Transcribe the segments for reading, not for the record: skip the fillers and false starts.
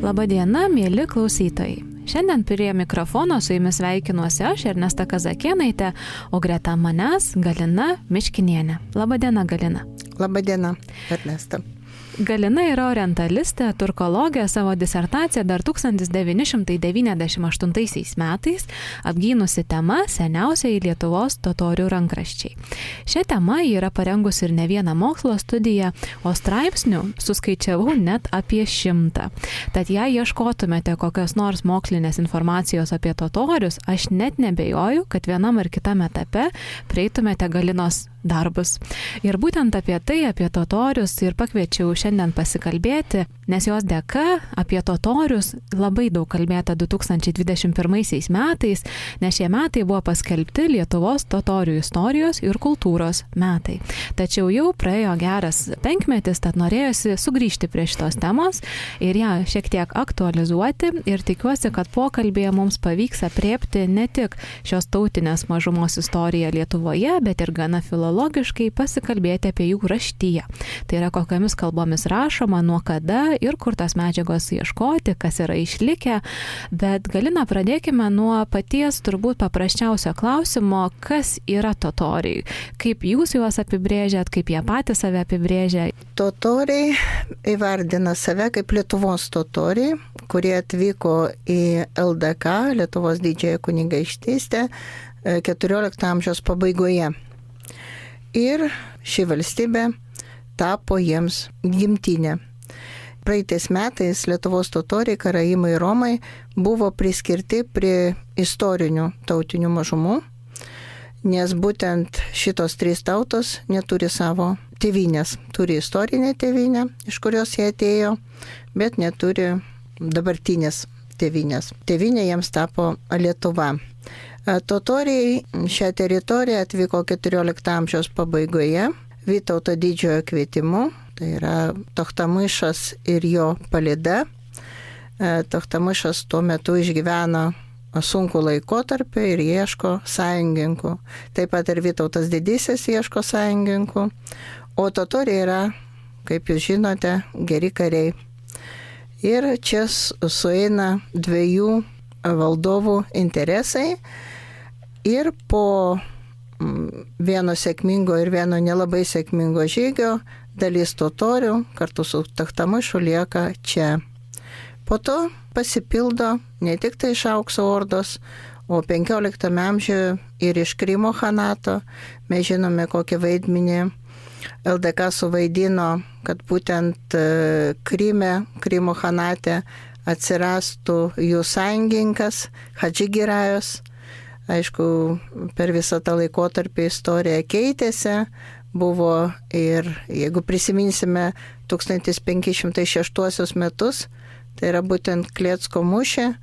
Labadiena, mėly klausytojai. Šiandien prie mikrofono su jumis sveikinuosi aš, Ernesta Kazakėnaitė, o greta manęs Galina Miškinienė. Labadiena, Galina. Labadiena, Ernesta. Galina yra orientalistė, turkologė, savo disertaciją dar 1998 metais apgynusi tema seniausiai Lietuvos totorių rankraščiai. Šią temą ji yra parengusi ir ne vieną mokslo studiją, o straipsnių suskaičiavau net apie 100. Tad jei ieškotumėte kokios nors mokslinės informacijos apie totorius, aš net nebejoju, kad vienam ar kitam etape prieitumėte Galinos darbus. Ir būtent apie tai, apie totorius ir pakviečiau šiandien pasikalbėti, nes jos dėka apie totorius labai daug kalbėta 2021 metais, nes šie metai buvo paskelbti Lietuvos totorių istorijos ir kultūros metai. Tačiau jau praėjo geras 5 metis, tad norėjosi sugrįžti prie šitos temos ir ją šiek tiek aktualizuoti ir tikiuosi, kad pokalbėje mums pavyks apriepti ne tik šios tautinės mažumos istoriją Lietuvoje, bet ir gana filologiškai pasikalbėti apie jų raštiją. Tai yra kokiamis kalbomis rašoma, nuo kada ir kur tas medžiagos ieškoti, kas yra išlikę. Bet Galina, pradėkime nuo paties turbūt paprasčiausio klausimo, kas yra totoriai. Kaip jūs juos apibrėžiat, kaip jie patys save apibrėžia? Totoriai įvardina save kaip Lietuvos totoriai, kurie atvyko į LDK, Lietuvos didžiąją kunigaikštystę, 14 amžiaus pabaigoje. Ir ši valstybė tapo jiems gimtinė. Praeitais metais Lietuvos totoriai, karaimai ir romai buvo priskirti prie istorinių tautinių mažumų, nes būtent šitos 3 tautos neturi savo tėvynės. Turi istorinę tėvynę, iš kurios jie atėjo, bet neturi dabartinės tėvynės. Tėvynė jiems tapo Lietuva. Totoriai šią teritoriją atvyko 14 amžiaus pabaigoje Vytauto didžiojo kvietimu, tai yra Tochtamišas ir jo palyda. Tochtamišas tuo metu išgyveno sunkų laikotarpį ir ieško sąjungininkų. Taip pat ir Vytautas didysis ieško sąjungininkų, o totoriai yra, kaip jūs žinote, geri kariai. Ir čia sueina 2 valdovų interesai ir po vieno sėkmingo ir vieno nelabai sėkmingo žygio dalis totorių kartu su Tochtamišu lieka čia. Po to pasipildo ne tik tai iš Aukso ordos, o 15 amžiuje ir iš Krymo chanato. Mes žinome, kokį vaidmenį LDK suvaidino, kad būtent Krymo chanate atsirastų jų sąjungininkas Hadžigirajus. Aišku, per visą tą laikotarpį istorija keitėsi, buvo ir, jeigu prisiminsime 1506 metus, tai yra būtent Kliecko mūšį,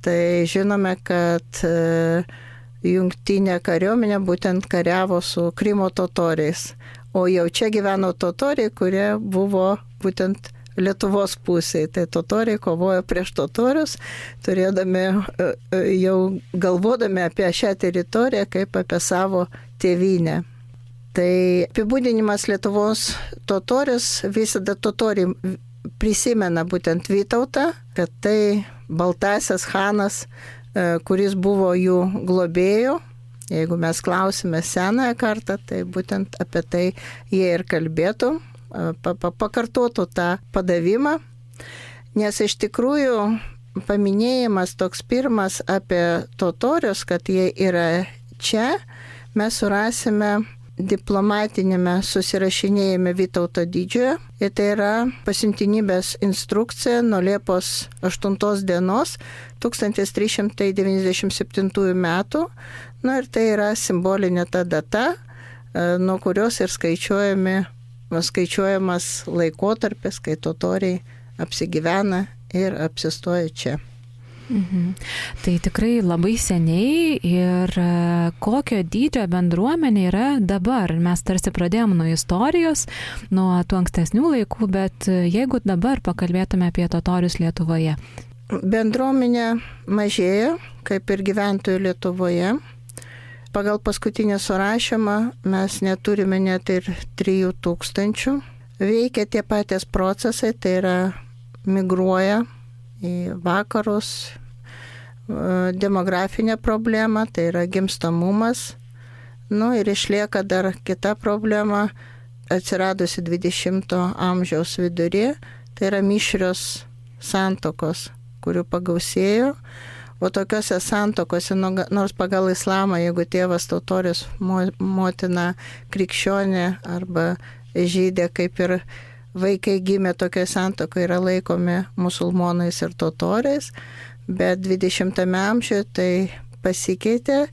tai žinome, kad jungtinė kariuomenė būtent kariavo su Krymo totoriais, o jau čia gyveno totoriai, kurie buvo būtent Lietuvos pusėje. Tai totoriai kovojo prieš totorius, turėdami jau galvodami apie šią teritoriją kaip apie savo tėvynę. Tai apibūdinimas Lietuvos totorius, visada totoriai prisimena būtent Vytautą, kad tai baltasis chanas, kuris buvo jų globėjų. Jeigu mes klausime senąją kartą, tai būtent apie tai jie ir kalbėtų. Pakartotų tą padavimą, nes iš tikrųjų paminėjimas toks pirmas apie totorius, kad jie yra čia, mes surasime diplomatinėme susirašinėjime Vytauto didžiojo. Ir tai yra pasiuntinybės instrukcija nuo Liepos 8 dienos 1397 metų. Na ir tai yra simbolinė ta data, nuo kurios ir skaičiuojamas laikotarpis, kai totoriai apsigyvena ir apsistoja čia. Tai tikrai labai seniai ir kokio dydžio bendruomenė yra dabar. Mes tarsi pradėjom nuo istorijos, nuo tų ankstesnių laikų, bet jeigu dabar pakalbėtume apie totorius Lietuvoje. Bendruomenė mažėja, kaip ir gyventojų Lietuvoje. Pagal paskutinį surašymą mes neturime net ir 3000. Veikia tie patys procesai, tai yra migruoja į vakarus. Demografinė problema, tai yra gimstamumas. Ir išlieka dar kita problema, atsiradusi 20 amžiaus vidury, tai yra mišrios santuokos, kurių pagausėjo. O tokiuose santokose, nors pagal islamą, jeigu tėvas totorius, motina krikščionė arba žydė, kaip ir vaikai gimė tokioje santokoje, yra laikomi musulmonais ir totoriais, bet 20 amžiuje tai pasikeitė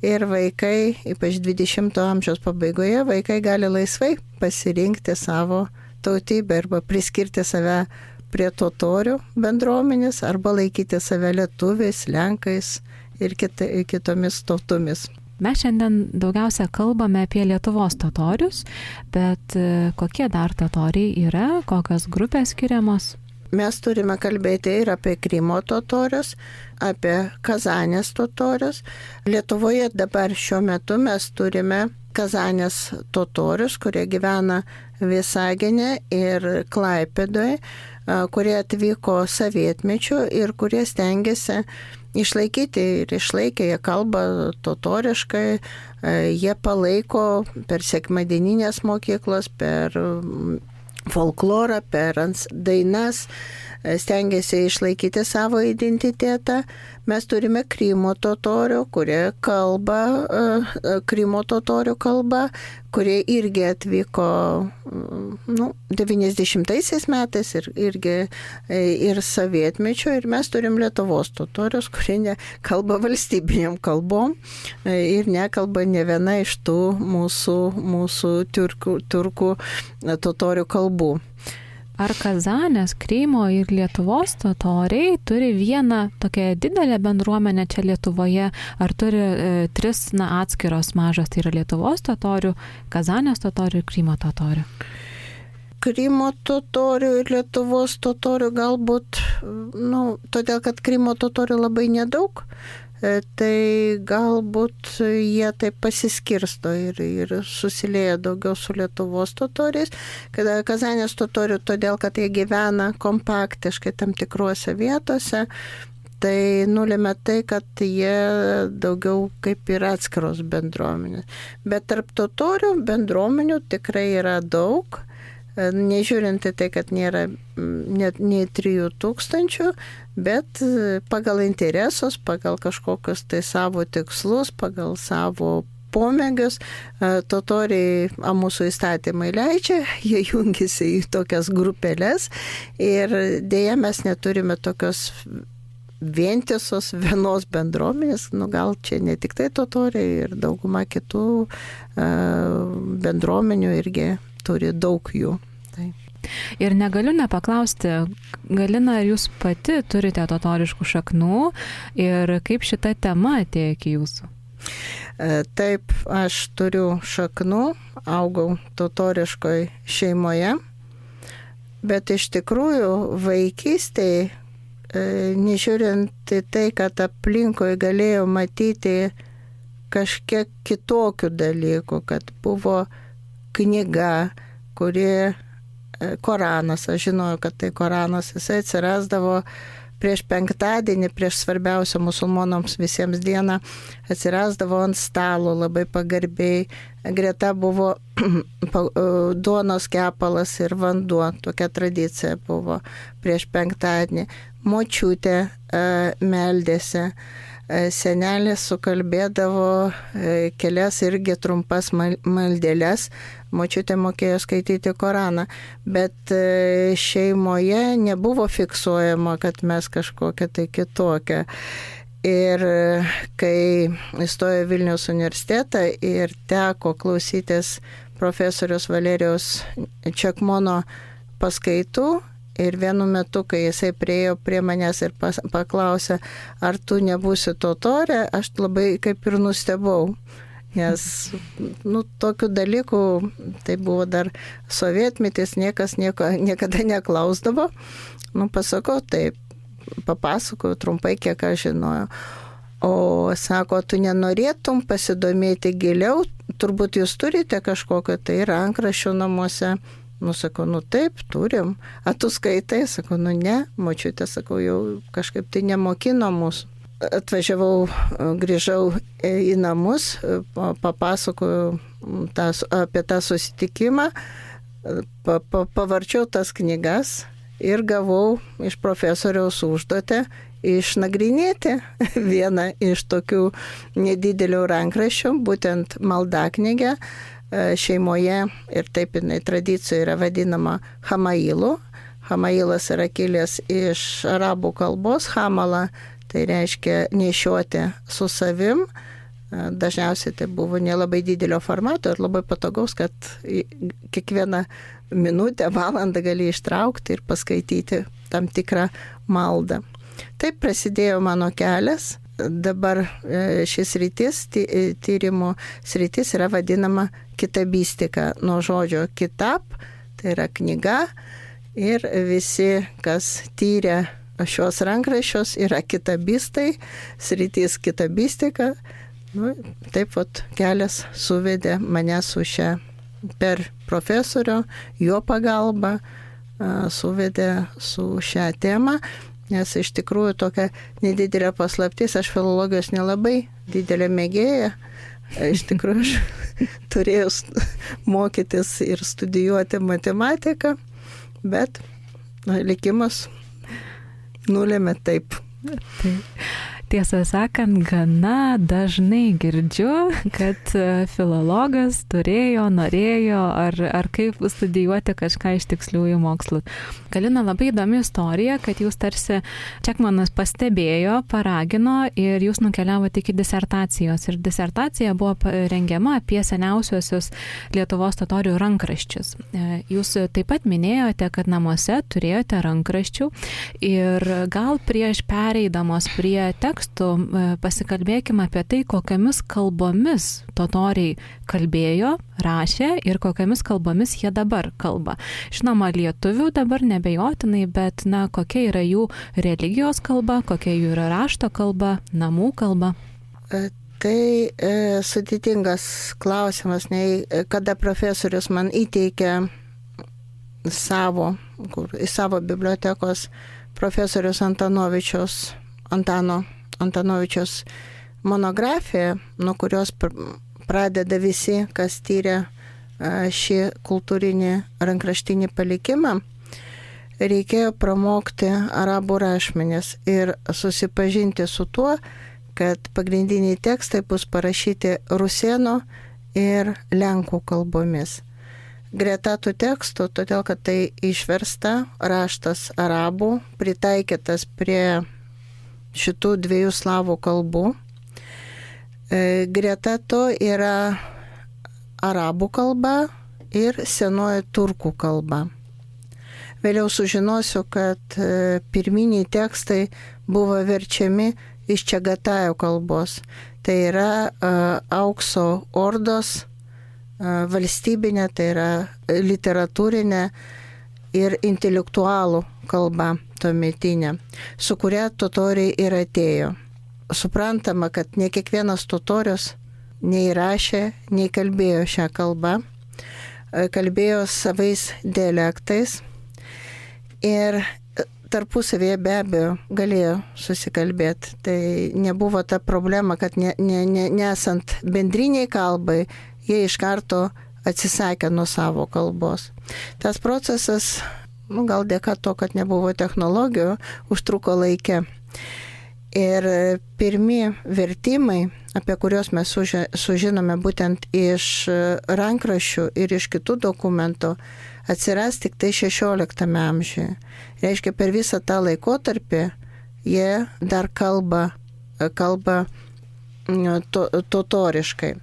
ir vaikai, ypač 20 amžiaus pabaigoje, vaikai gali laisvai pasirinkti savo tautybę arba priskirti save prie totorių bendruomenės arba laikyti save lietuviais, lenkais ir kitomis tautomis. Mes šiandien daugiausia kalbame apie Lietuvos totorius, bet kokie dar totoriai yra, kokios grupės skiriamos? Mes turime kalbėti ir apie Krymo totorius, apie Kazanės totorius. Lietuvoje dabar šiuo metu mes turime Kazanės totorius, kurie gyvena Visagine ir Klaipėdoje, kurie atvyko sovietmečiu ir kurie stengiasi išlaikyti ir išlaikė, jie kalba totoriškai, jie palaiko per sekmadieninės mokyklos, per folklorą, per dainas, stengiasi išlaikyti savo identitetą. Mes turime Krymo totorių, kurie kalba, Krymo totorių kalba, kurie irgi atvyko 90 metais ir sovietmečio. Ir mes turim Lietuvos totorius, kurie kalba valstybiniam kalbom ir nekalba ne viena iš tų mūsų turkų totorių kalbų. Ar Kazanės, Krymo ir Lietuvos totoriai turi vieną tokią didelę bendruomenę čia Lietuvoje, ar turi tris atskiros mažos, tai yra Lietuvos totorių, Kazanės totorių ir Krymo totorių? Krymo totorių ir Lietuvos totorių galbūt, todėl kad Krymo totorių labai nedaug, tai galbūt jie taip pasiskirsto ir susilieja daugiau su Lietuvos totoriais, kada Kazanės totorių, todėl kad jie gyvena kompaktiškai tam tikruose vietose, tai nulėmė tai, kad jie daugiau kaip ir atskiros bendruomenės. Bet tarp totorių bendruomenių tikrai yra daug, nežiūrint į tai, kad nėra net nei 3000, bet pagal interesus, pagal kažkokius tai savo tikslus, pagal savo pomėgius, totoriai mūsų įstatymai leidžia, jie jungiasi į tokias grupelės ir dėja mes neturime tokios vientisos vienos bendruomenės, gal čia ne tik tai totoriai ir dauguma kitų bendruomenių irgi turi daug jų. Tai. Ir negaliu nepaklausti, Galina, ar jūs pati turite totoriškų šaknų ir kaip šita tema atėjo iki jūsų? Taip, aš turiu šaknų, augau totoriškoj šeimoje, bet iš tikrųjų vaikystėje, nežiūrint į tai, kad aplinkoje galėjau matyti kažkiek kitokių dalykų, kad buvo knyga, kuri Koranas, aš žinojau, kad tai Koranas, jisai atsirasdavo prieš penktadienį, prieš svarbiausią musulmonams visiems dieną, atsirasdavo ant stalo labai pagarbiai, greta buvo duonos kepalas ir vanduo, tokia tradicija buvo prieš penktadienį, močiutė meldėsi, senelės sukalbėdavo kelias irgi trumpas maldeles, močiutė mokėjo skaityti Koraną, bet šeimoje nebuvo fiksuojama, kad mes kažkokia tai kitokia. Ir kai įstojo Vilniaus universitetą ir teko klausytis profesorius Valerijos Čekmono paskaitų, ir vienu metu, kai jisai priejo prie manęs ir paklausė, ar tu nebūsi totorė, aš labai kaip ir nustebau. Nes, tokių dalykų, tai buvo dar sovietmetis, niekas niekada neklausdavo. Pasakau, taip, papasakau trumpai, kiek aš žinojau. O sako, tu nenorėtum pasidomėti giliau, turbūt jūs turite kažkokio tai rankraščių namuose. Nu, sakau, nu taip, turim. A tu skaitai? Sakau, nu ne, močiutė, sakau, jau kažkaip tai nemokino mūsų. Atvažiavau, grįžau į namus, papasakojau apie tą susitikimą, pavarčiau tas knygas ir gavau iš profesoriaus užduotę išnagrinėti vieną iš tokių nedidelių rankraščių, būtent maldaknygę. Šeimoje ir taip jinai tradicijoje yra vadinama hamailu. Hamailas yra kilęs iš arabų kalbos, hamala, tai reiškia nešioti su savim. Dažniausiai tai buvo nelabai didelio formato ir labai patogaus, kad kiekvieną minutę, valandą gali ištraukti ir paskaityti tam tikrą maldą. Taip prasidėjo mano kelias. Dabar šis rytis, tyrimų sritis yra vadinama kitabistika, nuo žodžio kitab, tai yra knyga, ir visi, kas tyrė šios rankraščios, yra kitabistai, sritis kitabistika. Nu, taip vat kelias suvedė mane su šia per profesorio, jo pagalba suvedė su šią temą. Nes iš tikrųjų tokia nedidelė paslaptis, aš filologijos nelabai didelė mėgėja. Iš tikrųjų aš turėjau mokytis ir studijuoti matematiką, bet likimas nulėmė taip. Tiesą sakant, gana dažnai girdžiu, kad filologas norėjo ar kaip studijuoti kažką iš tiksliųjų mokslų. Galina, labai įdomi istorija, kad jūs tarsi Čekmanas pastebėjo, paragino ir jūs nukeliavote iki disertacijos. Ir disertacija buvo rengiama apie seniausiuosius Lietuvos totorių rankraščius. Jūs taip pat minėjote, kad namuose turėjote rankraščių ir gal prieš pereidamos prie tekstų pasikalbėkime apie tai, kokiamis kalbomis totoriai kalbėjo, rašė ir kokiamis kalbomis jie dabar kalba. Žinoma, lietuvių dabar nebejotinai, bet kokia yra jų religijos kalba, kokia jų yra rašto kalba, namų kalba? Tai sudėtingas klausimas, kada profesorius man įteikė į savo bibliotekos profesorius Antanovičiaus monografiją, nuo kurios pradeda visi, kas tyrė šį kultūrinį rankraštinį palikimą, reikėjo pramokti arabų rašmenis ir susipažinti su tuo, kad pagrindiniai tekstai bus parašyti rusėnų ir lenkų kalbomis. Greta tų tekstų, todėl kad tai išversta raštas arabų, pritaikytas prie šitų dviejų slavų kalbų. Greta to yra arabų kalba ir senoji turkų kalba. Vėliau sužinosiu, kad pirminiai tekstai buvo verčiami iš čagatajų kalbos. Tai yra aukso ordos valstybinė, tai yra literatūrinė ir intelektualų kalba tuometinė, su kuria totoriai ir atėjo. Suprantama, kad ne kiekvienas totorius nei rašė, nei kalbėjo šią kalbą, kalbėjo savais dialektais ir tarpusavėje be abejo galėjo susikalbėti. Tai nebuvo ta problema, kad nesant bendriniai kalbai, jie iš karto atsisakė nuo savo kalbos. Tas procesas, gal dėka to, kad nebuvo technologijų, užtruko laike. Ir pirmi vertimai, apie kuriuos mes sužinome būtent iš rankraščių ir iš kitų dokumentų, atsiras tik tai 16 amžiuje. Reiškia, per visą tą laikotarpį jie dar kalba totoriškai.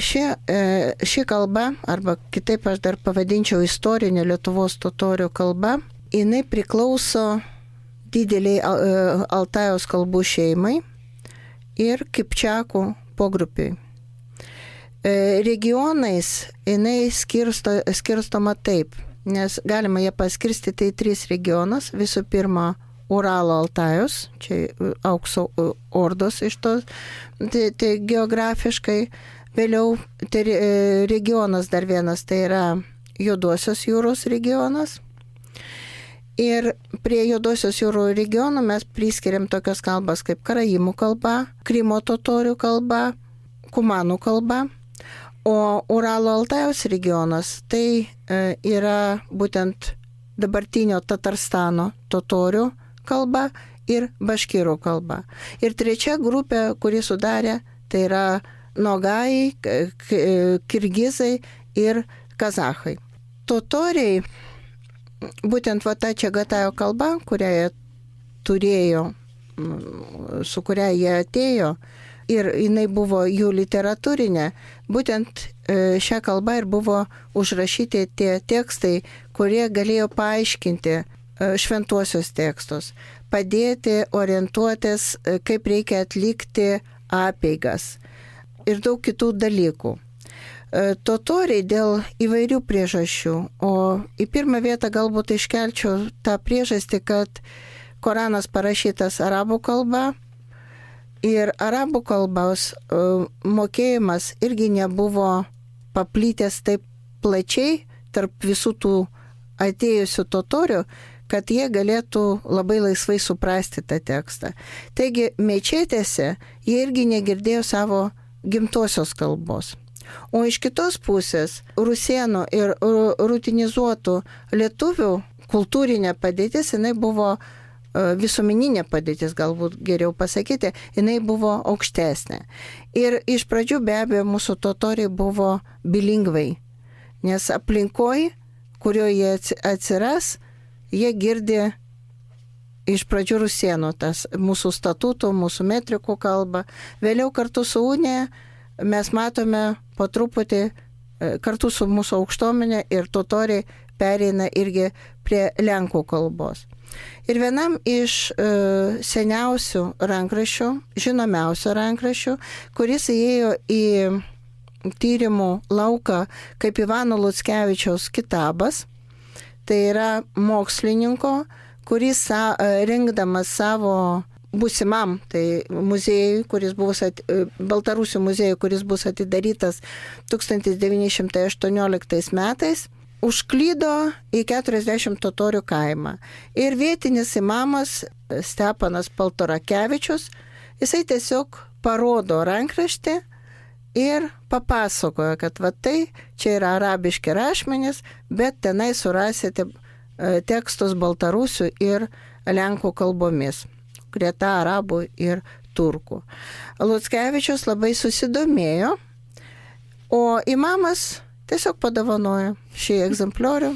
Ši kalba, arba kitaip aš dar pavadinčiau istorinė Lietuvos totorių kalba, jinai priklauso dideliai Altajaus kalbų šeimai ir Kipčiakų pogrupiui. Regionais jinai skirstoma taip, nes galima ją paskirstyti į 3 regionus. Visų pirma, Uralo Altajus, čia aukso ordos iš tos, tai geografiškai. Vėliau regionas dar vienas, tai yra Juodosios jūros regionas. Ir prie Juodosios jūros regionų mes priskiriam tokias kalbas kaip karaimų kalba, Krymo totorių kalba, kumanų kalba, o Uralo Altajaus regionas tai yra būtent dabartinio Tatarstano totorių kalba ir baškirų kalba. Ir trečia grupė, kuri sudarė, tai yra Nogai, kirgizai ir kazachai. Totoriai, būtent va ta Čegatajo kalba, kurią jie turėjo, su kuria jie atėjo, ir jinai buvo jų literatūrinė, būtent šią kalbą ir buvo užrašyti tie tekstai, kurie galėjo paaiškinti šventuosius tekstus, padėti orientuotis, kaip reikia atlikti apeigas ir daug kitų dalykų. Totoriai dėl įvairių priežasčių, o į pirmą vietą galbūt iškelčiau tą priežastį, kad Koranas parašytas arabų kalba ir arabų kalbos mokėjimas irgi nebuvo paplitęs taip plačiai tarp visų tų atėjusių totorių, kad jie galėtų labai laisvai suprasti tą tekstą. Taigi mečetėse jie irgi negirdėjo savo gimtosios kalbos. O iš kitos pusės rusėnų ir rutinizuotų lietuvių kultūrinė padėtis, jinai buvo visuomeninė padėtis, galbūt geriau pasakyti, jinai buvo aukštesnė. Ir iš pradžių be abejo mūsų totoriai buvo bilingvai, nes aplinkoj, kurioje jie atsiras, jie girdi iš pradžių rusėnų, tas mūsų statutų, mūsų metrikų kalbą. Vėliau kartu su unija mes matome po truputį kartu su mūsų aukštuomenė ir totoriai pereina irgi prie lenkų kalbos. Ir vienam iš seniausių rankraščių, žinomiausių rankraščių, kuris įėjo į tyrimų lauką kaip Ivano Luckevičiaus kitabas, tai yra mokslininko, kuris rinkdamas savo būsimam, tai muziejui, kuris buvo Baltarusių muziejui, kuris bus atidarytas 1918 metais, užklydo į 40 totorių kaimą. Ir vietinis imamas Stepanas Paltorakevičius, jisai tiesiog parodo rankraštį ir papasakojo, kad va tai čia yra arabiški rašmenys, bet tenai surasite tekstus baltarusių ir lenkų kalbomis, greta arabų ir turkų. Luckevičius labai susidomėjo, o imamas tiesiog padovanojo šį egzempliorių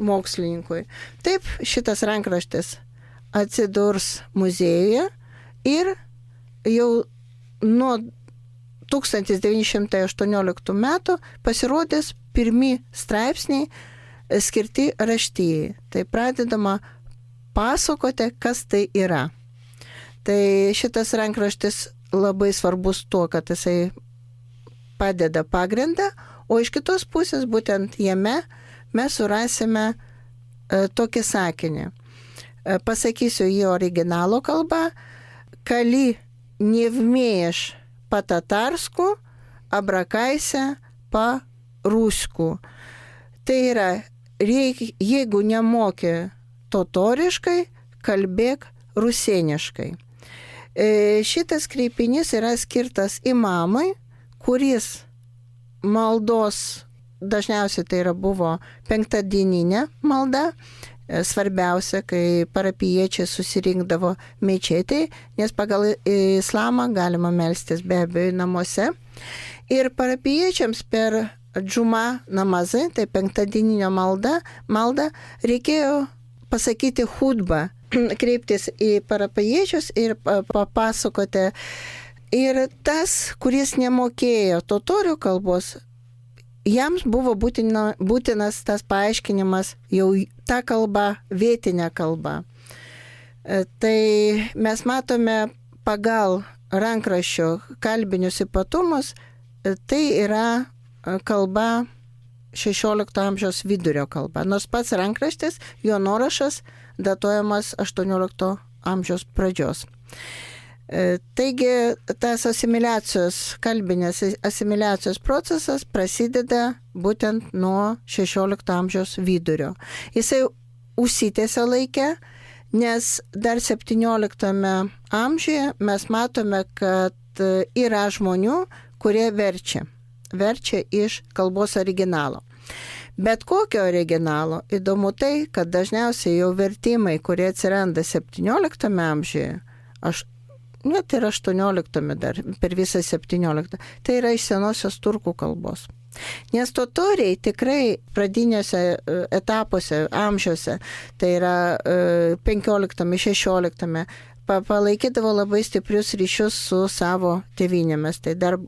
mokslininkui. Taip, šitas rankraštis atsidurs muziejuje ir jau nuo 1918 metų pasirodės pirmi straipsniai skirti raštijai. Tai pradedama pasakoti, kas tai yra. Tai šitas rankraštis labai svarbus tuo, kad jisai padeda pagrindą, o iš kitos pusės būtent jame mes surasime tokį sakinį. Pasakysiu jį originalo kalbą. Kali не вмеешь по-татарску, обракайся по-руську. Tai yra, jeigu nemoki totoriškai, kalbėk rusėniškai. Šitas kreipinys yra skirtas imamui, kuris maldos, dažniausiai tai yra buvo penktadieninė malda, svarbiausia, kai parapijiečiai susirinkdavo mečetėj, nes pagal islamą galima melstis be abejo namuose. Ir parapijiečiams per džuma namazai, tai penktadieninio maldą, reikėjo pasakyti hudbą, kreiptis į parapijiečius ir papasakoti. Ir tas, kuris nemokėjo totorių kalbos, jiems buvo būtinas tas paaiškinimas jau ta kalba, vietinė kalba. Tai mes matome pagal rankraščio kalbinius ypatumus, tai yra kalba 16 amžiaus vidurio kalba. Nors pats rankraštis, jo nuorašas datuojamas 18 amžiaus pradžios. Taigi tas kalbinės asimiliacijos procesas prasideda būtent nuo 16 amžiaus vidurio. Jisai užsitęsia laikę, nes dar 17 amžiuje mes matome, kad yra žmonių, kurie verčia iš kalbos originalo. Bet kokio originalo? Įdomu tai, kad dažniausiai jau vertimai, kurie atsiranda 17 amžiuje, net ir 18 dar, per visą 17, tai yra iš senosios turkų kalbos. Nes totoriai tikrai pradiniuose etapuose, amžiuose, tai yra 15-16, palaikydavo labai stiprius ryšius su savo tėvynėmis. Tai dar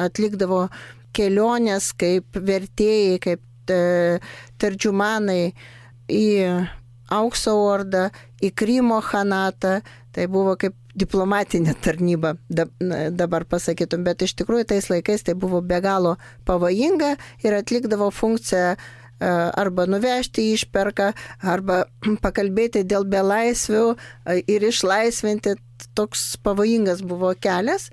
atlikdavo kelionės kaip vertėjai, kaip tardžumanai į Aukso ordą, į Krymo khanatą. Tai buvo kaip diplomatinė tarnyba, dabar pasakytum, bet iš tikrųjų tais laikais tai buvo be galo pavojinga ir atlikdavo funkciją arba nuvežti išperką, arba pakalbėti dėl belaisvių ir išlaisvinti. Toks pavojingas buvo kelias.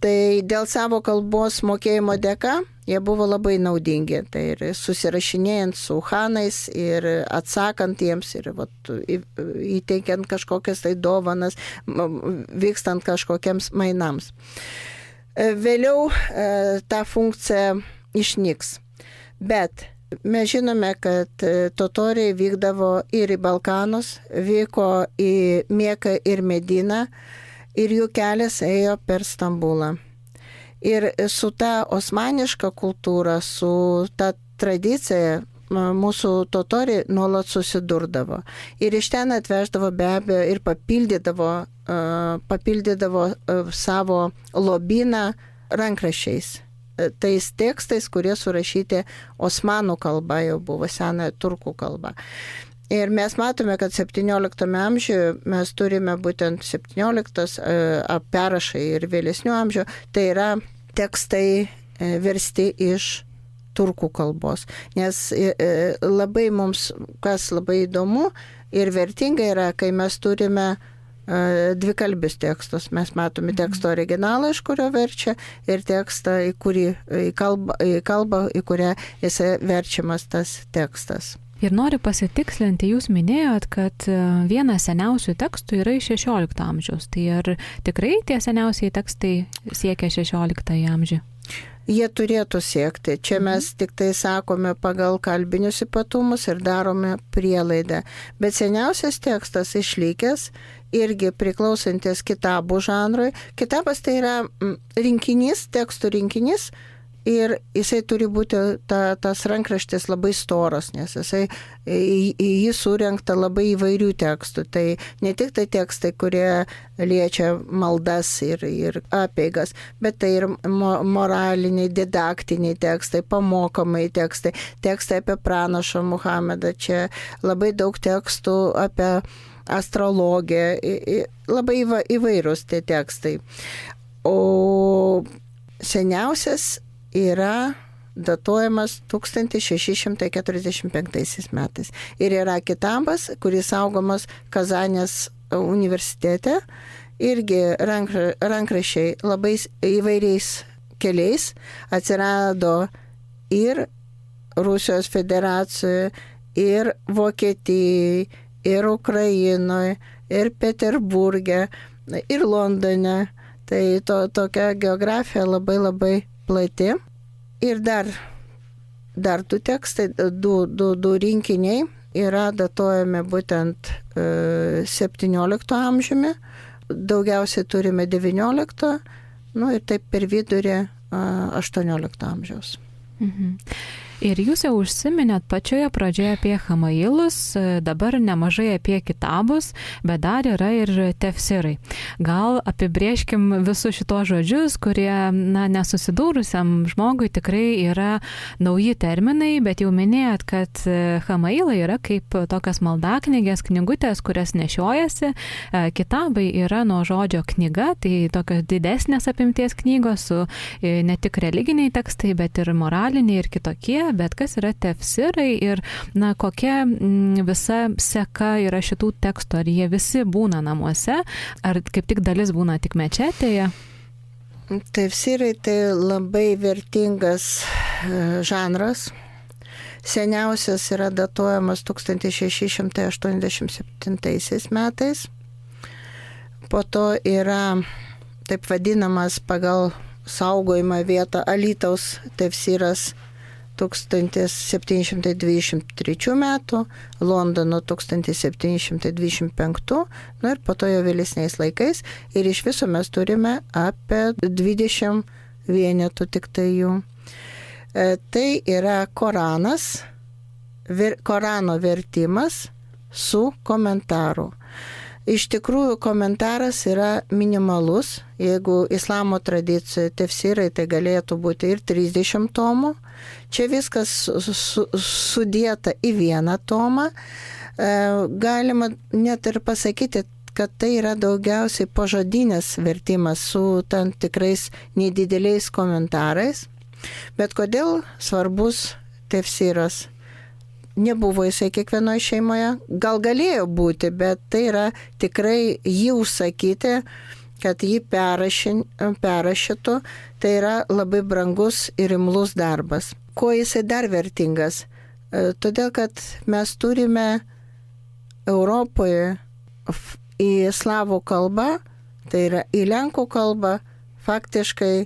Tai dėl savo kalbos mokėjimo dėka jie buvo labai naudingi. Tai ir susirašinėjant su khanais ir atsakant jiems ir įteikiant kažkokias tai dovanas, vykstant kažkokiems mainams. Vėliau ta funkcija išnyks. Bet mes žinome, kad totoriai vykdavo ir į Balkanus, vyko į Meką ir Mediną ir jų kelias ėjo per Stambulą. Ir su ta osmaniška kultūra, su ta tradicija mūsų totoriai nuolat susidurdavo. Ir iš ten atveždavo be abejo ir papildydavo savo lobyną rankraščiais. Tais tekstais, kurie surašyti osmanų kalba, jau buvo sena turkų kalba. Ir mes matome, kad 17 amžiuje mes turime būtent 17 perrašai ir vėlesnių amžių, tai yra tekstai versti iš turkų kalbos. Nes labai mums, kas labai įdomu ir vertinga yra, kai mes turime dvikalbius tekstus. Mes matome teksto originalą, iš kurio verčia, ir tekstą, į kalbą, į kurią jisai verčiamas tas tekstas. Ir noriu pasitikslinti, jūs minėjot, kad vienas seniausių tekstų yra iš 16 amžiaus. Tai ar tikrai tie seniausiai tekstai siekia 16 amžių? Jie turėtų siekti. Čia mes tik tai sakome pagal kalbinius ypatumus ir darome prielaidą. Bet seniausias tekstas išlikęs, irgi priklausantis kitabų žanrui. Kitabas tai yra rinkinys, tekstų rinkinys. Ir jisai turi būti tas rankraštis labai storas, nes į jį surinkta labai įvairių tekstų. Tai ne tik tai tekstai, kurie liečia maldas ir apeigas, bet tai ir moraliniai, didaktiniai tekstai, pamokomai tekstai, tekstai apie pranašą Muhamedą. Čia labai daug tekstų apie astrologiją, labai įvairūs tie tekstai. O seniausias yra datuojamas 1645 metais. Ir yra kitabas, kuris saugomas Kazanės universitete. Irgi rankraščiai labai įvairiais keliais atsirado ir Rusijos federacijoje, ir Vokietijoje, ir Ukrainoje, ir Peterburge, ir Londone. Tai tokia geografija labai labai plati. Ir dar du tekstai, du rinkiniai yra datuojami būtent 17 amžiumi. Daugiausiai turime 19, ir taip per vidurį 18 amžiaus. Mhm. Ir jūs jau užsiminėt pačioje pradžioje apie Chamailus, dabar nemažai apie kitabus, bet dar yra ir tefsirai. Gal apibrėžkim visus šitos žodžius, kurie, nesusidūrusiam žmogui tikrai yra nauji terminai, bet jau minėjot, kad Chamailai yra kaip tokias maldaknygės, knygutės, kurias nešiojasi. Kitabai yra nuo žodžio knyga, tai tokios didesnės apimties knygos su ne tik religiniai tekstai, bet ir moraliniai ir kitokie. bet kas yra tefsirai ir kokia visa seka yra šitų tekstų, ar jie visi būna namuose, ar kaip tik dalis būna tik mečetėje? Tefsirai tai labai vertingas žanras. Seniausias yra datuojamas 1687 metais. Po to yra taip vadinamas pagal saugojimą vietą Alytaus tefsiras 1723 metų, Londono 1725, ir po to jau vėlesniais laikais. Ir iš viso mes turime apie 20 vienetų tik tai jų. Tai yra Koranas, Korano vertimas su komentaru. Iš tikrųjų, komentaras yra minimalus. Jeigu islamo tradicijoje tefsirai, tai galėtų būti ir 30 tomų. Čia viskas sudėta į vieną tomą. Galima net ir pasakyti, kad tai yra daugiausiai pažodinis vertimas su tam tikrais nedideliais komentarais. Bet kodėl svarbus tefsiras? Nebuvo jisai kiekvienoje šeimoje, gal galėjo būti, bet tai yra tikrai jį užsakyti, kad jį perrašytų, tai yra labai brangus ir imlus darbas. Kuo jisai dar vertingas? Todėl, kad mes turime Europoje į slavų kalbą, tai yra į lenkų kalbą, faktiškai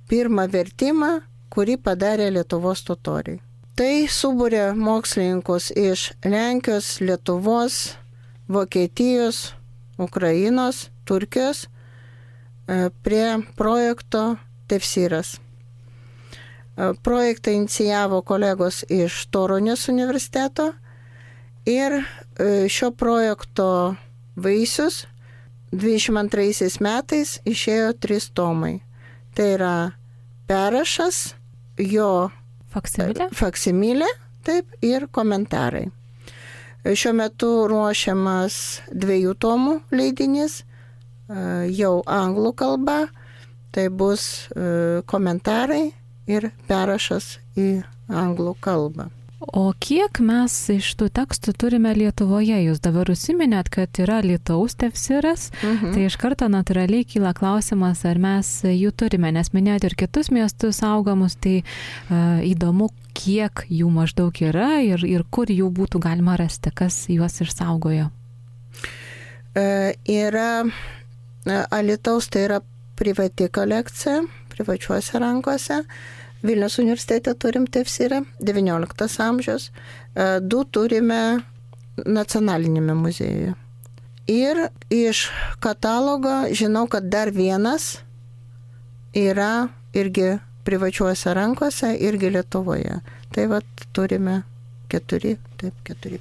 pirmą vertimą, kurį padarė Lietuvos totoriai. Tai subūrė mokslininkus iš Lenkijos, Lietuvos, Vokietijos, Ukrainos, Turkijos prie projekto Tefsiras. Projektą inicijavo kolegos iš Torunės universiteto ir šio projekto vaisius 22 metais išėjo 3 tomai. Tai yra perrašas, jo faksimilė, taip, ir komentarai. Šiuo metu ruošiamas 2 tomų leidinys, jau anglų kalba, tai bus komentarai ir perrašas į anglų kalbą. O kiek mes iš tų tekstų turime Lietuvoje? Jūs dabar užsiminėt, kad yra Alytaus tefsiras, tai iš karto natūraliai kyla klausimas, ar mes jų turime, nes minėjot ir kitus miestus saugomus, tai įdomu, kiek jų maždaug yra ir kur jų būtų galima rasti, kas juos išsaugojo. Yra Alytaus, tai yra privati kolekcija, privačiuose rankose. Vilniaus universitete turim tefsirą, 19 amžiaus, 2 turime nacionalinėme muziejuje. Ir iš katalogo žinau, kad dar vienas yra irgi privačiuose rankose, irgi Lietuvoje. Tai vat turime 4,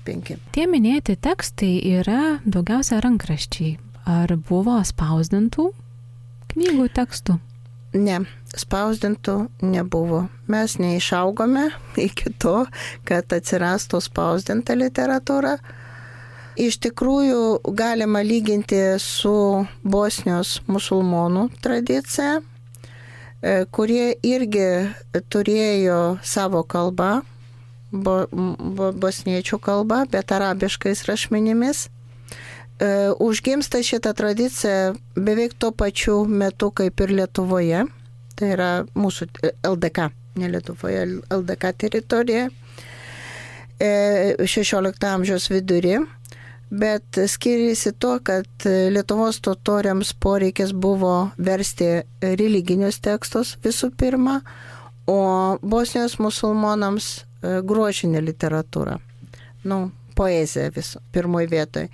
5. Tie minėti tekstai yra daugiausia rankraščiai. Ar buvo spausdintų knygų tekstų? Ne, spausdintų nebuvo. Mes neišaugome iki to, kad atsirastų spausdinta literatūra. Iš tikrųjų, galima lyginti su Bosnijos musulmonų tradicija, kurie irgi turėjo savo kalbą, bosniečių kalbą, bet arabiškais rašmenimis. Užgimsta šitą tradiciją beveik tuo pačiu metu kaip ir Lietuvoje, tai yra mūsų LDK, ne Lietuvoje, LDK teritorija, 16 amžiaus vidury, bet skiriasi to, kad Lietuvos totoriams poreikis buvo versti religinius tekstus visų pirma, o Bosnijos musulmonams grožinė literatūra, poezija pirmoje vietoje.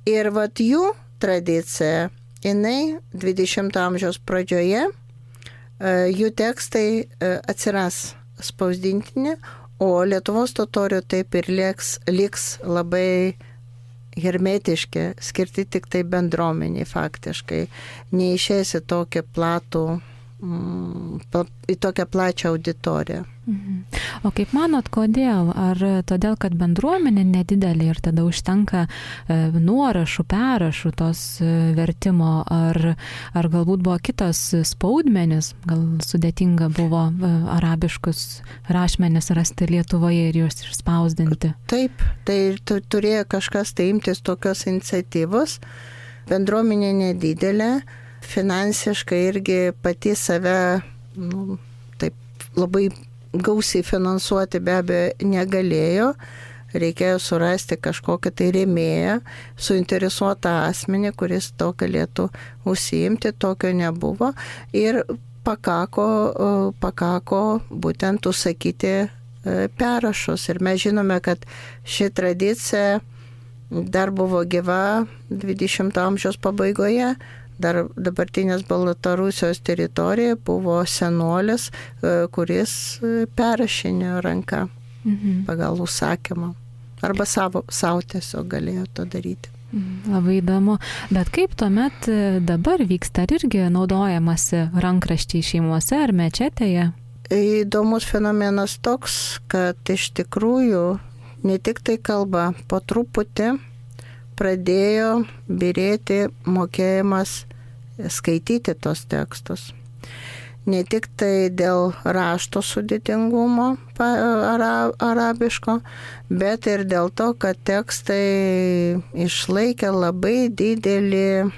Ir vat jų tradicija, jinai 20 amžiaus pradžioje, jų tekstai atsiras spausdintinė, o Lietuvos totorių taip ir liks labai hermetiški, skirti tik tai bendruomeniai faktiškai. Neišėsi tokį platų į tokią plačią auditoriją. O kaip manot, kodėl? Ar todėl, kad bendruomenė nedidelė ir tada užtenka nuorašų, perrašų tos vertimo, ar galbūt buvo kitas spaudmenis, gal sudėtinga buvo arabiškus rašmenis rasti Lietuvoje ir juos išspausdinti? Taip, tai turėjo kažkas tai imtis tokios iniciatyvos, bendruomenė nedidelė, finansiškai irgi pati save taip labai gausiai finansuoti be abejo negalėjo, reikėjo surasti kažkokią tai rėmėją, suinteresuotą asmenį, kuris to galėtų užsiimti, tokio nebuvo ir pakako būtent užsakyti perrašus. Ir mes žinome, kad ši tradicija dar buvo gyva 20 amžiaus pabaigoje. Dar dabartinės Baltarusijos teritorija buvo senolis, kuris perrašinėjo ranką pagal užsakymą. Arba savo tiesiog galėjo to daryti. Labai įdomu. Bet kaip tuomet dabar vyksta? Ar irgi naudojamasi rankraščiai šeimuose ar mečetėje? Įdomus fenomenas toks, kad iš tikrųjų ne tik tai kalba, po truputį pradėjo birėti mokėjimas skaityti tos tekstus. Ne tik tai dėl rašto sudėtingumo arabiško, bet ir dėl to, kad tekstai išlaikė labai didelį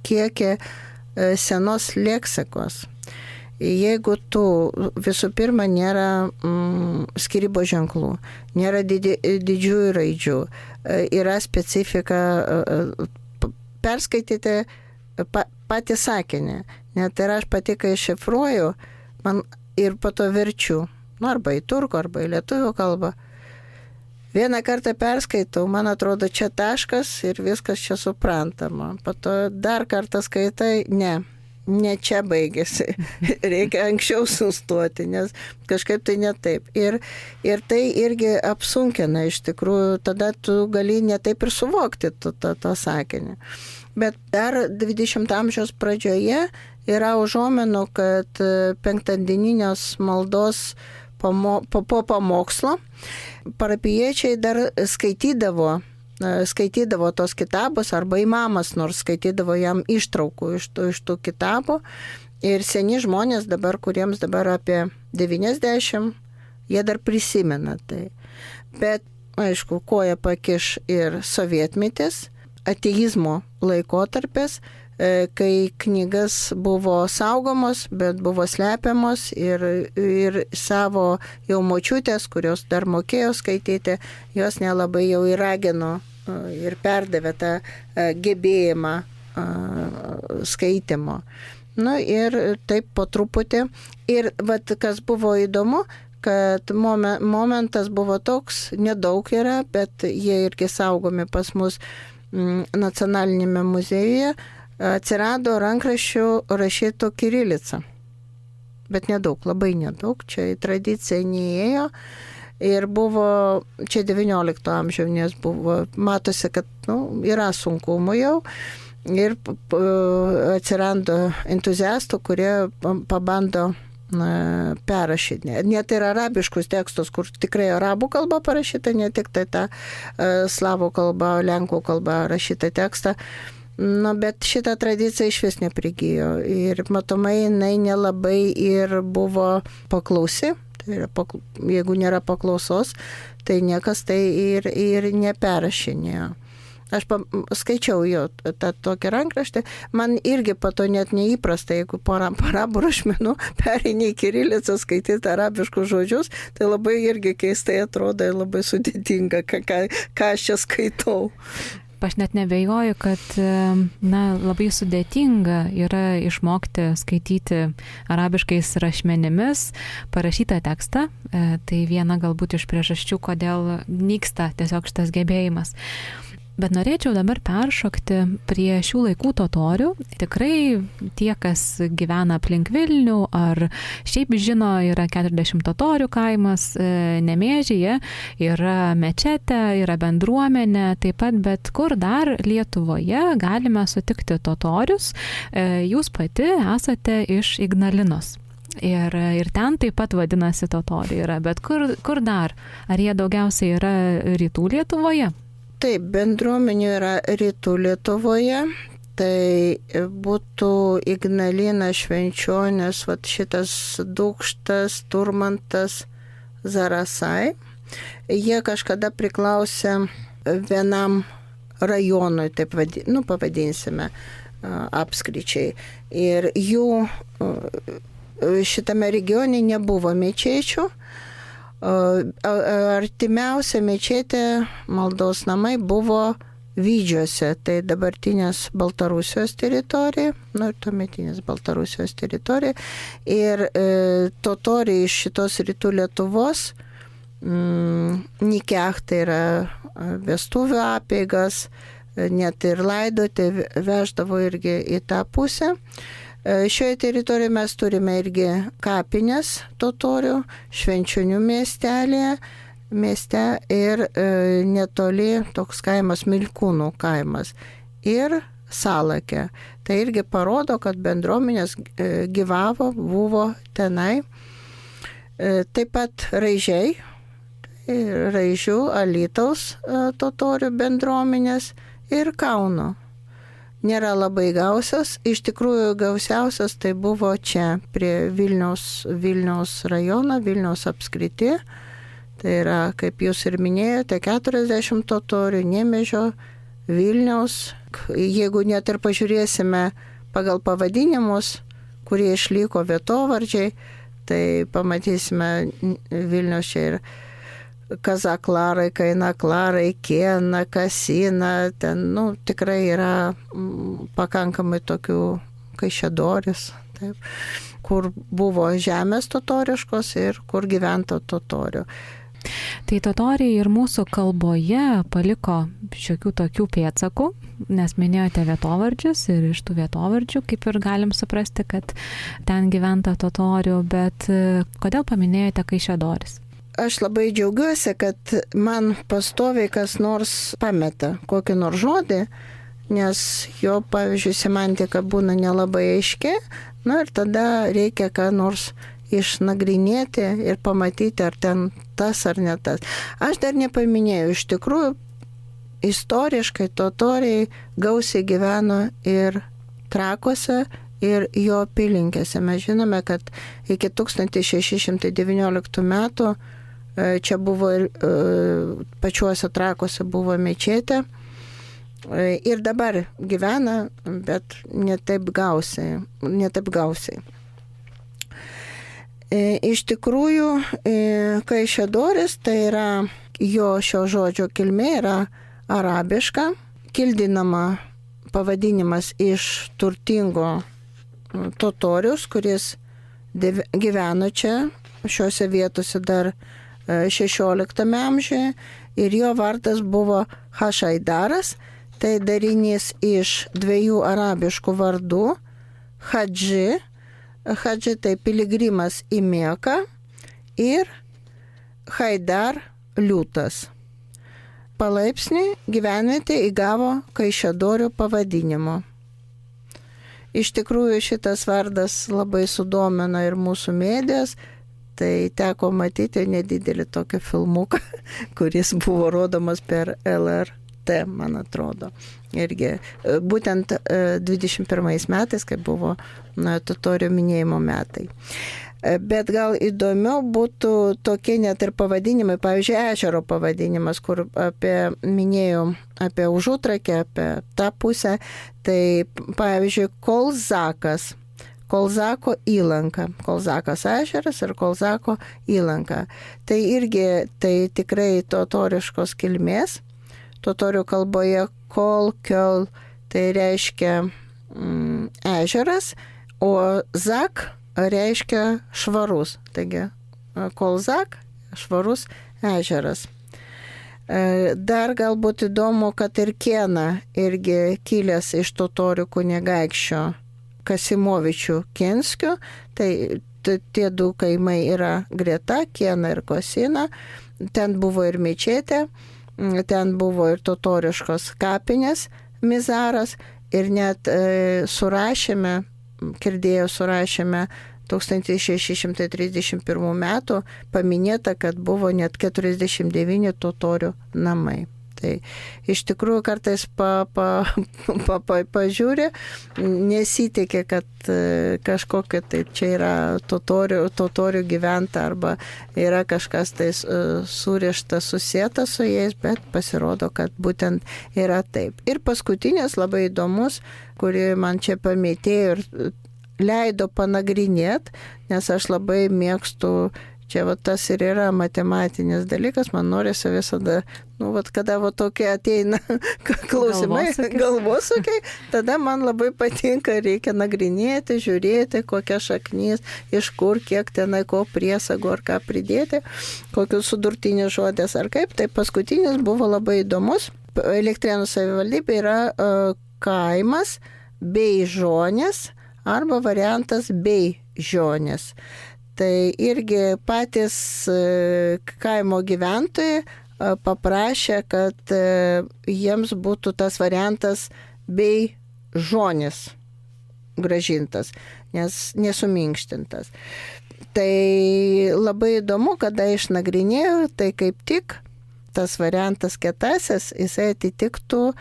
kiekį senos leksikos. Jeigu tu visų pirma nėra skyrybos ženklų, nėra didžiųjų raidžių, yra specifika perskaityti patį sakinį. Net ir aš pati, kai šifruoju, man ir po to verčiu, arba į turkų, arba į lietuvių kalbą. Vieną kartą perskaitau, man atrodo, čia taškas ir viskas čia suprantama. Po to dar kartą skaitai, ne čia baigėsi. Reikia anksčiau sustoti, nes kažkaip tai ne taip. Ir tai irgi apsunkina iš tikrųjų, tada tu gali ne taip ir suvokti to sakinį. Bet dar 20 amžiaus pradžioje yra užuomenų, kad penktadieninės maldos po pamokslo parapijiečiai dar skaitydavo tos kitabos, arba imamas nors skaitydavo jam ištraukų iš tų kitabų. Ir seni žmonės dabar, kuriems dabar apie 90, jie dar prisimena tai. Bet, aišku, koja pakiš ir sovietmetis, ateizmo laikotarpis, kai knygas buvo saugomos, bet buvo slepiamos ir savo jau močiutės, kurios dar mokėjo skaityti, jos nelabai jau įragino ir perdavė tą gebėjimą skaitimo. Ir taip po truputį. Ir kas buvo įdomu, kad momentas buvo toks, nedaug yra, bet jie irgi saugomi pas mus nacionalinėme muziejuje, atsirado rankraščių rašytų kirilica. Bet nedaug, labai nedaug, čia į tradiciją neįėjo. Ir buvo, čia 19 amžiaus, nes buvo, matosi, kad yra sunkumų jau. Ir atsirado entuziastų, kurie pabando perrašyti. Net ir arabiškus tekstus, kur tikrai arabų kalba parašyta, ne tik tai ta slavų kalba, lenkų kalba rašyta tekstą. Bet šitą tradiciją iš vis neprigijo. Ir matomai jinai nelabai ir buvo paklausi. Tai yra, jeigu nėra paklausos, tai niekas tai ir neperrašinėjo. Aš skaičiau jo tą tokį rankraštį, man irgi po to net neįprasta, jeigu po arabų rašmenų pereini į kirilicą skaityti arabiškus žodžius, tai labai irgi keistai atrodo ir labai sudėtinga, ką aš čia skaitau. Aš net nebejoju, kad labai sudėtinga yra išmokti skaityti arabiškais rašmenimis parašytą tekstą. Tai viena galbūt iš priežasčių, kodėl nyksta tiesiog šitas gebėjimas. Bet norėčiau dabar peršokti prie šių laikų totorių. Tikrai tie, kas gyvena aplink Vilnių ar šiaip žino, yra 40 totorių kaimas Nemėžyje, yra mečetė, yra bendruomenė taip pat, bet kur dar Lietuvoje galime sutikti totorius. Jūs pati esate iš Ignalinos. Ir ten taip pat vadinasi totoriai yra, bet kur dar? Ar jie daugiausiai yra rytų Lietuvoje? Taip, bendruomenių yra rytų Lietuvoje, tai būtų Ignalina, Švenčionės, šitas Dūkštas, Turmantas, Zarasai. Jie kažkada priklausė vienam rajonui, taip pavadinsime, apskričiai. Ir jų šitame regione nebuvo mečečių. Artimiausia mečetė, maldos namai buvo Vydžiuose, tai dabartinės Baltarusijos teritorija, tuometinės Baltarusijos teritorija. Ir totoriai iš šitos rytų Lietuvos, nikech, tai yra vestuvių apeigas, net ir laidoti veždavo irgi į tą pusę. Šioje teritorijoje mes turime irgi kapines totorių, Švenčionių mieste ir netoli toks kaimas Milkūnų kaimas ir Salakė. Tai irgi parodo, kad bendruomenės gyvavo, buvo tenai. Taip pat Raižiai, Raižių, Alytaus totorių bendruomenės ir Kauno. Nėra labai gausias, iš tikrųjų gausiausias tai buvo čia prie Vilniaus rajono, Vilniaus apskriti. Tai yra, kaip jūs ir minėjote, 40 totorių, Nemėžio, Vilniaus. Jeigu net ir pažiūrėsime pagal pavadinimus, kurie išliko vietovardžiai, tai pamatysime Vilniaus čia ir Kazaklarai, Kainaklarai, Kiena, Kasina, ten, tikrai yra pakankamai tokių Kaišiadorys, taip, kur buvo žemės totoriškos ir kur gyvento totorių. Tai totoriai ir mūsų kalboje paliko šiokių tokių pėdsakų, nes minėjote vietovardžius ir iš tų vietovardžių kaip ir galim suprasti, kad ten gyventa totorių, bet kodėl paminėjote Kaišiadoris? Aš labai džiaugiuosi, kad man pastoviai kas nors pameta kokį nors žodį, nes jo, pavyzdžiui, semantika būna nelabai aiški, ir tada reikia ką nors išnagrinėti ir pamatyti, ar ten tas ar ne tas. Aš dar nepaminėjau, iš tikrųjų, istoriškai totoriai gausiai gyveno ir Trakuose, ir jo apylinkėse. Mes žinome, kad iki 1619 metų čia buvo ir pačiuose Trakuose buvo mečetė ir dabar gyvena, bet ne taip gausiai. Iš tikrųjų, Kaišiadoris, tai yra jo šio žodžio kilmė yra arabiška, kildinama pavadinimas iš turtingo totorius, kuris gyveno čia, šiuose vietose dar 16 amžiuje, ir jo vardas buvo Hašaidaras, tai darinys iš dviejų arabiškų vardų, Hadži tai piligrimas į Meką, ir Haidar liūtas. Palaipsniui gyvenvietė įgavo Kaišiadorių pavadinimo. Iš tikrųjų šitas vardas labai sudomino ir mūsų medijas, tai teko matyti nedidelį tokį filmuką, kuris buvo rodomas per LRT, man atrodo. Irgi būtent 21 metais, kai buvo totorių minėjimo metai. Bet gal įdomiau būtų tokie net ir pavadinimai, pavyzdžiui, ežero pavadinimas, kur minėjau apie Užutrakę, apie tą pusę, tai pavyzdžiui, Kolzakas, Kolzako įlanka, Kolzakas ežeras ir Kolzako įlanka. Tai irgi tai tikrai totoriškos kilmės, totorių kalboje Kolkiol, tai reiškia ežeras, o Zak reiškia švarus. Taigi, Kolzak, švarus ežeras. Dar galbūt įdomu, kad ir Kėna irgi kilęs iš totorių kunigaikščio Kasimovičių Kinskių, tai tie du kaimai yra greta, Kėna ir Kosina, ten buvo ir mečetė, ten buvo ir totoriškos kapinės Mizaras ir net surašėme, Kirdėjo surašėme 1631 metų paminėta, kad buvo net 49 totorių namai. Tai iš tikrųjų kartais pažiūrė, nesitikė, kad kažkokia tai čia yra totorių gyventa arba yra kažkas tai surišta, susėta su jais, bet pasirodo, kad būtent yra taip. Ir paskutinis labai įdomus, kurį man čia pamėtėjo ir leido panagrinėti, nes aš labai mėgstu, čia va tas ir yra matematinis dalykas, man norisi visada, kada tokie ateina klausimai, galvosukiai, tada man labai patinka, reikia nagrinėti, žiūrėti, kokia šaknis, iš kur, kiek tenai, ko priesagų ar ką pridėti, kokius sudurtinės žodės ar kaip. Tai paskutinis buvo labai įdomus. Elektrėnų savivaldybė yra kaimas bei žonės, arba variantas bei žionės. Tai irgi patys kaimo gyventojai paprašė, kad jiems būtų tas variantas bei žonės grąžintas, nes nesuminkštintas. Tai labai įdomu, kada išnagrinėjau, tai kaip tik tas variantas kietasis, jisai atitiktų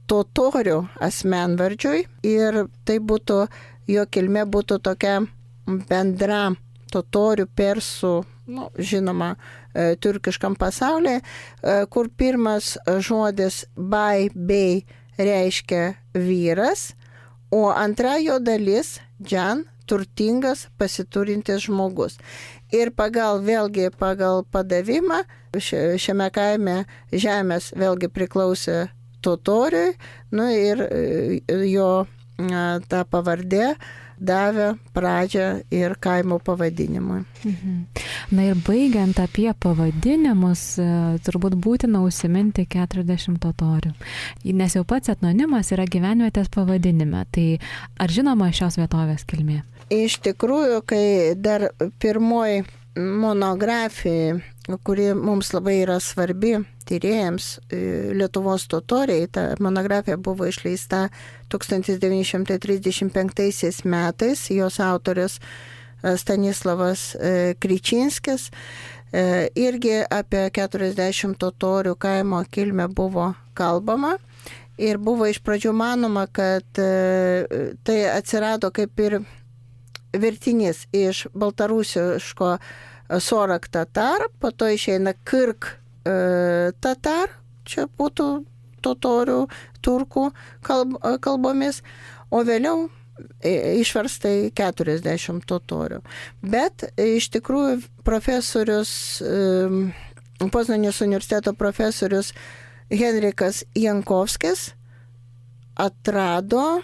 totorių asmenvardžiui ir tai būtų, jo kilmė būtų tokia bendra totorių, persų, žinoma, turkiškam pasaulyje, kur pirmas žodis bai, bei reiškia vyras, o antra jo dalis džan, turtingas, pasiturintis žmogus. Ir vėlgi pagal padavimą šiame kaime žemės vėlgi priklausė totoriui, ir jo ta pavardė davė pradžią ir kaimo pavadinimui. Na ir baigiant apie pavadinimus, turbūt būtina užsiminti 40 totorių. Nes jau pats etnonimas yra gyvenvietės pavadinime. Tai ar žinoma šios vietovės kilmė? Iš tikrųjų, kai dar pirmoji monografija, kuri mums labai yra svarbi tyrėjams, Lietuvos totoriai, ta monografija buvo išleista 1935 metais, jos autorius Stanislavas Kryčinskis, irgi apie 40 totorių kaimo kilmę buvo kalbama ir buvo iš pradžių manoma, kad tai atsirado kaip ir vertinys iš baltarusiško sorak tatar, po to išeina kirk tatar, čia būtų totorių, turkų kalbomis, o vėliau išverstai 40 totorių. Bet iš tikrųjų profesorius, Poznanės universiteto profesorius Henrikas Jankovskis atrado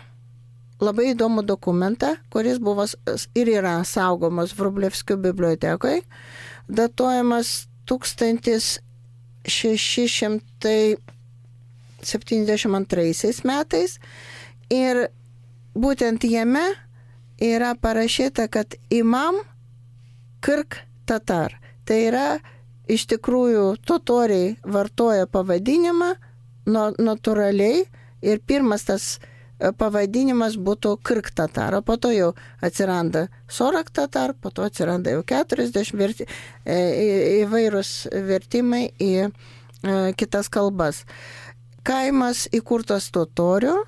labai įdomų dokumentą, kuris buvo ir yra saugomas Vrublevskių bibliotekoje, datuojamas 1672 metais ir būtent jame yra parašyta, kad imam kirk tatar. Tai yra iš tikrųjų totoriai vartoja pavadinimą natūraliai ir pirmas tas pavadinimas būtų kirk tatar, o po to jau atsiranda sorak tatar, po to atsiranda jau 40 įvairūs vertimai į kitas kalbas. Kaimas įkurtas totorių,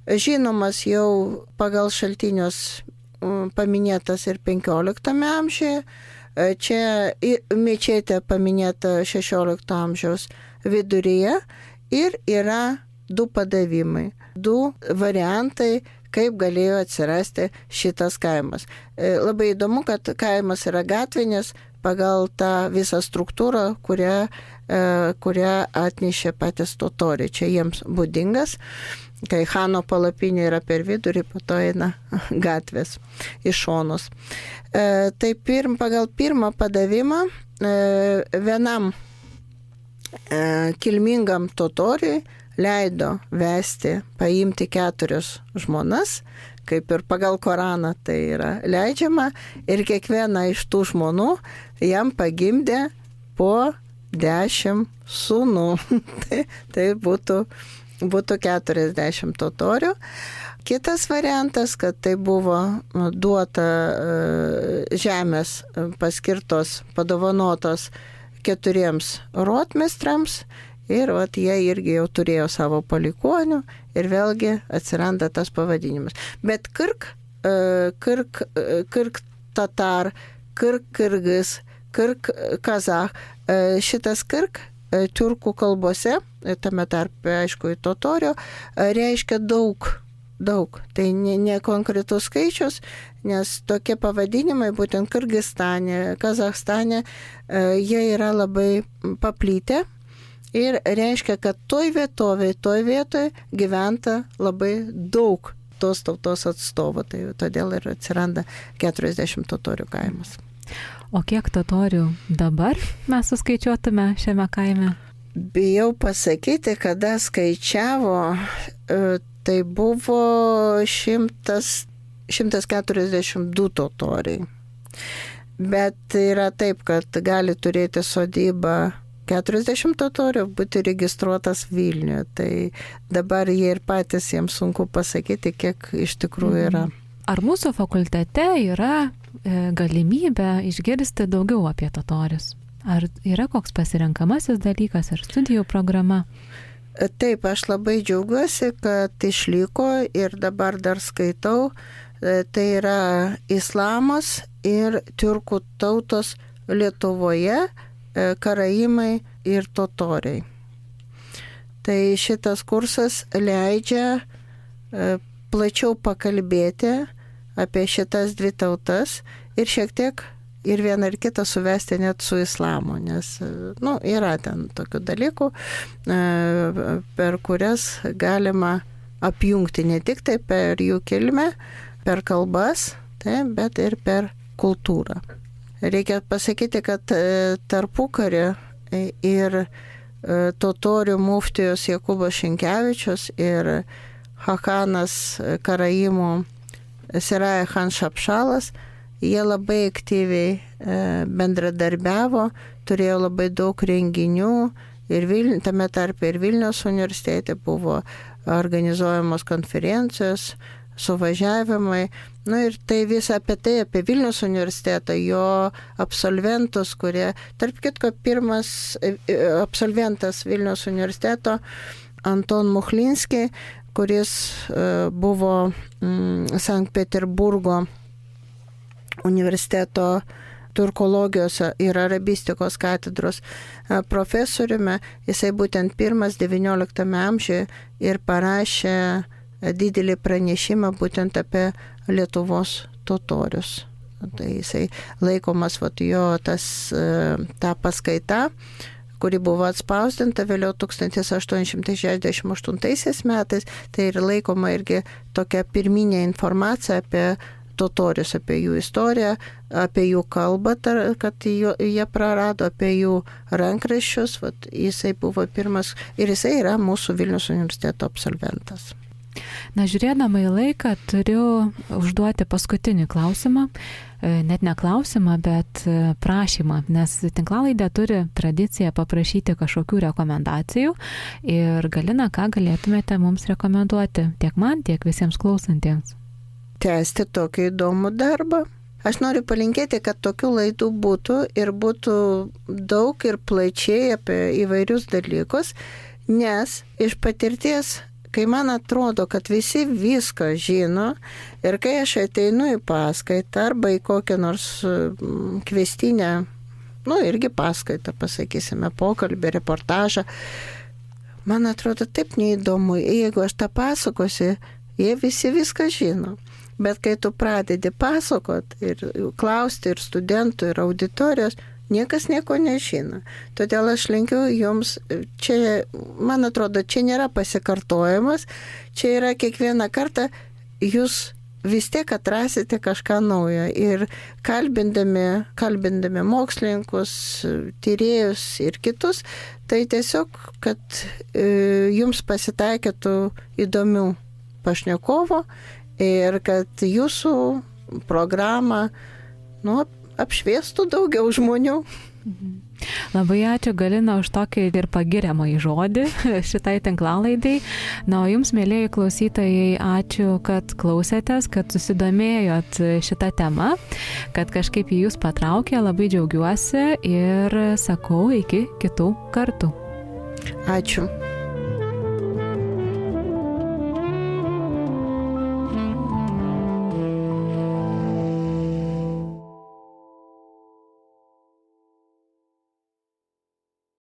žinomas jau pagal šaltinius paminėtas ir 15 amžiuje, čia mečetė paminėta 16 amžiaus viduryje ir yra du padavimai, du variantai, kaip galėjo atsirasti šitas kaimas. Labai įdomu, kad kaimas yra gatvinis pagal tą visą struktūrą, kurią atnešė patys totoriai. Čia jiems būdingas, kai Hano palapinė yra per vidurį, po to eina gatvės iš šonus. Tai pagal pirmą padavimą vienam kilmingam totoriui leido paimti 4 žmonas, kaip ir pagal Koraną tai yra leidžiama, ir kiekviena iš tų žmonų jam pagimdė po 10 sūnų. Tai būtų 40 totorių. Kitas variantas, kad tai buvo duota žemės paskirtos, padovanotos 4 rotmistrams ir jie irgi jau turėjo savo palikuonių ir vėlgi atsiranda tas pavadinimas. Bet Kirk tatar, Kirk kirgis, Kirk kazach, šitas Kirk tiurkų kalbose, tame tarpe, aišku, į totorio, reiškia daug. Tai ne konkretus skaičius, nes tokie pavadinimai, būtent Kirgistane, Kazachstane, jie yra labai paplitę ir reiškia, kad toj vietoje gyventa labai daug tos tautos atstovų, tai todėl ir atsiranda 40 totorių kaimas. O kiek totorių dabar mes suskaičiuotume šiame kaime? Bijau pasakyti, kada skaičiavo, tai buvo 142 totoriai. Bet yra taip, kad gali turėti sodybą 40 totorių, būti registruotas Vilniuje. Tai dabar jie ir patys, jiems sunku pasakyti, kiek iš tikrųjų yra. Ar mūsų fakultete yra galimybė išgirsti daugiau apie totorius? Ar yra koks pasirenkamasis dalykas ar studijų programa? Taip, aš labai džiaugiuosi, kad išliko ir dabar dar skaitau. Tai yra islamas ir tiurkų tautos Lietuvoje, karaimai ir totoriai. Tai šitas kursas leidžia plačiau pakalbėti apie šitas 2 tautas ir šiek tiek ir vieną ir kitą suvesti net su islamu, nes yra ten tokių dalykų, per kurias galima apjungti ne tik tai per jų kilmę, per kalbas, bet ir per kultūrą. Reikia pasakyti, kad tarpukario ir totorių muftijos Jakubas Šinkevičius ir Hakanas karaimų Siraja Han Šapšalas, jie labai aktyviai bendradarbiavo, turėjo labai daug renginių ir tame tarpe ir Vilniaus universitete buvo organizuojamos konferencijos, suvažiavimai. Ir tai visą apie Vilniaus universitetą, jo absolventus, kurie, tarp kitko, pirmas absolventas Vilniaus universiteto Anton Muchlinski, kuris buvo Sankt Peterburgo universiteto turkologijos ir arabistikos katedros profesoriumi. Jisai būtent pirmas 19 amžiuje ir parašė didelį pranešimą būtent apie Lietuvos totorius. Tai jisai laikomas jo ta paskaita, kuri buvo atspausdinta vėliau 1868 metais, tai ir laikoma irgi tokia pirminė informacija apie totorius, apie jų istoriją, apie jų kalbą, kad jie prarado, apie jų rankraščius. Jisai buvo pirmas ir jisai yra mūsų Vilniaus universiteto absolventas. Na, žiūrėdama į laiką, turiu užduoti paskutinį klausimą. Net ne klausimą, bet prašymą, nes tinklalaidė turi tradiciją paprašyti kažkokių rekomendacijų. Ir Galina, ką galėtumėte mums rekomenduoti tiek man, tiek visiems klausantiems? Tęsti tokį įdomų darbą. Aš noriu palinkėti, kad tokių laidų būtų ir būtų daug ir plačiai apie įvairius dalykus, nes iš patirties, kai man atrodo, kad visi viską žino ir kai aš ateinu į paskaitą arba į kokią nors kvestinę, irgi paskaitą, pasakysime, pokalbį, reportažą, man atrodo taip neįdomu, jeigu aš tą pasakosiu, jie visi viską žino. Bet kai tu pradedi pasakot ir klausti ir studentų, ir auditorijos, niekas nieko nežino. Todėl aš linkiu jums, čia, man atrodo, čia nėra pasikartojimas, čia yra kiekvieną kartą jūs vis tiek atrasite kažką naujo. Ir kalbindami mokslininkus, tyrėjus ir kitus, tai tiesiog, kad jums pasitaikytų įdomių pašnekovų ir kad jūsų programą apšviestų daugiau žmonių. Labai ačiū, Galina, už tokį ir pagiriamąjį žodį šitai tinklalaidai. Na, o jums, mėlėjai klausytojai, ačiū, kad klausėtės, kad susidomėjot šitą temą, kad kažkaip į jūs patraukė, labai džiaugiuosi ir sakau iki kitų kartų. Ačiū.